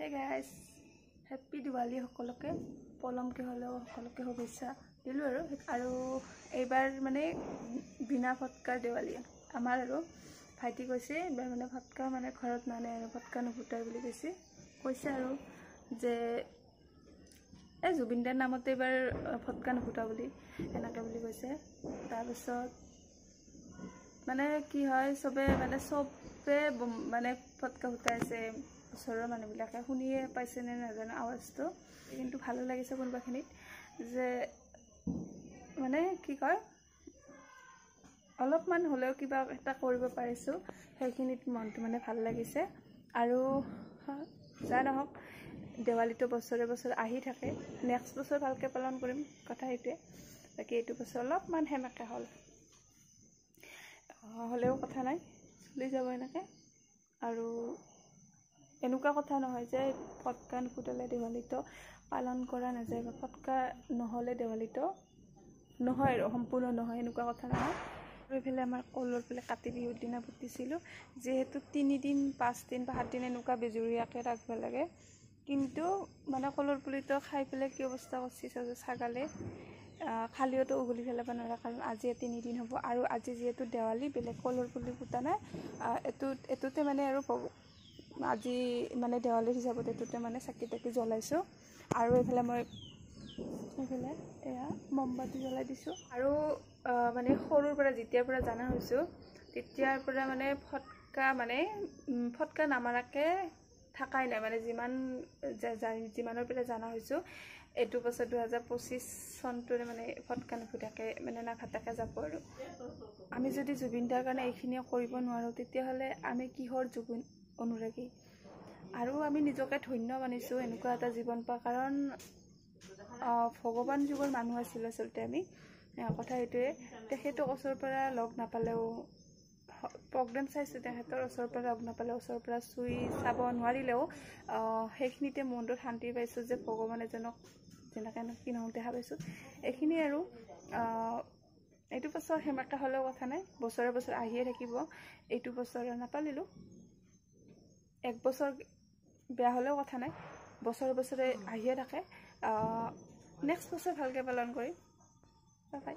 Hey guys, happy Diwali সকলকে পলমকে হলেও সকলকে শুভেচ্ছা দিলো আৰু এইবাৰ মানে বিনা ফটকাৰ দেৱালী আমাৰ আৰু ভাইটি কৈছে এইবাৰ মানে ফটকা মানে ঘৰত নানে আৰু ফটকা নুফুটাই বুলি কৈছে আৰু যে এই জুবিনদাৰ নামতে এইবাৰ ফটকা নুফুটা বুলি এনেকৈ বুলি কৈছে তাৰ পিছত মানে কি হয় সবে মানে ফটকা ফুটাইছে ওচৰৰ মানুহবিলাকে শুনিয়ে পাইছে নে নাজানো আৱাজটো কিন্তু ভালো লাগিছে কোনবাখিনিত যে মানে কি কয় অলপমান হলেও কিবা এটা কৰিব পাৰিছো সেইখিনিত মনটো মানে ভাল লাগিছে আৰু যা নহওক দেৱালীটো বছৰে বছৰে আহি থাকে নেক্সট বছৰ ভালকে পালন কৰিম কথা এইটোৱে বাকি এইটো বছৰ অলপমান হেমাকে হলেও কথা নাই চলি যাব এনেকে আৰু এনেকুৱা কথা নহয় যে ফটকা নুফুটালে দেৱালীটো পালন কৰা নাযায় বা ফটকা নহলে দেৱালীটো নহয় আৰু সম্পূৰ্ণ নহয় এনেকুৱা কথা নহয় আৰু এইফালে আমাৰ কলৰ ফালে কাতি বিহুৰ দিনা ফুটিছিলোঁ যেহেতু 3 দিন 5 দিন বা 7 দিন এনেকুৱা বেজুৰীয়াকৈ ৰাখিব লাগে কিন্তু মানে কলৰ পুলিটো খাই পেলাই কি অৱস্থা কৰিছে ছাগালে খালিওতো উঘলি পেলাব নোৱাৰে কাৰণ আজি 3 দিন হ'ব আৰু আজি যেহেতু দেৱালী বেলেগ কলৰ পুলি ফুটা নাই এটোতে মানে আৰু আজি মানে দেৱালীৰ হিচাপত এটোতে মানে চাকি তাকি জ্বলাইছো আৰু এইফালে মই এইফালে এয়া মমবাতি জ্বলাই দিছো আৰু মানে সৰুৰ পৰা যেতিয়াৰ পৰা জানা হৈছো তেতিয়াৰ পৰা মানে ফটকা নামাৰাকে থাকাই নাই মানে যিমানৰ পৰা জানা হৈছো এটো বছৰ 2025 চনটোৰে মানে ফটকা নুফুটাকে মানে নাফাটাকে যাব আৰু আমি যদি জুবিনদাৰ কাৰণে এইখিনি কৰিব নোৱাৰো তেতিয়াহলে আমি কিহৰ জুবিন অনুৰাগী আৰু আমি নিজকে ধন্য মানিছো এনেকুৱা এটা জীৱন পা কাৰণ ভগৱান যুগৰ মানুহ আছিল আচলতে আমি কথা এইটোৱে তেখেতক ওচৰৰ পৰা লগ নাপালেও প্ৰগ্ৰাম চাইছো তেখেতৰ ওচৰৰ পৰা লগ নাপালেও ওচৰৰ পৰা চুই চাব নোৱাৰিলেও সেইখিনিতে মনটো শান্তি পাইছো যে ভগৱান এজনক যেনেকৈ কি নহওক দেখা পাইছো এইখিনি আৰু এইটো বছৰ হেমাকা হলেও কথা নাই বছৰে বছৰ আহিয়ে থাকিব এইটো বছৰ নাপালিলো এক বছৰ বেয়া হলেও কথা নাই বছৰে বছৰে আহিয়ে থাকে নেক্সট বছৰ ভালকে পালন কৰিম বাই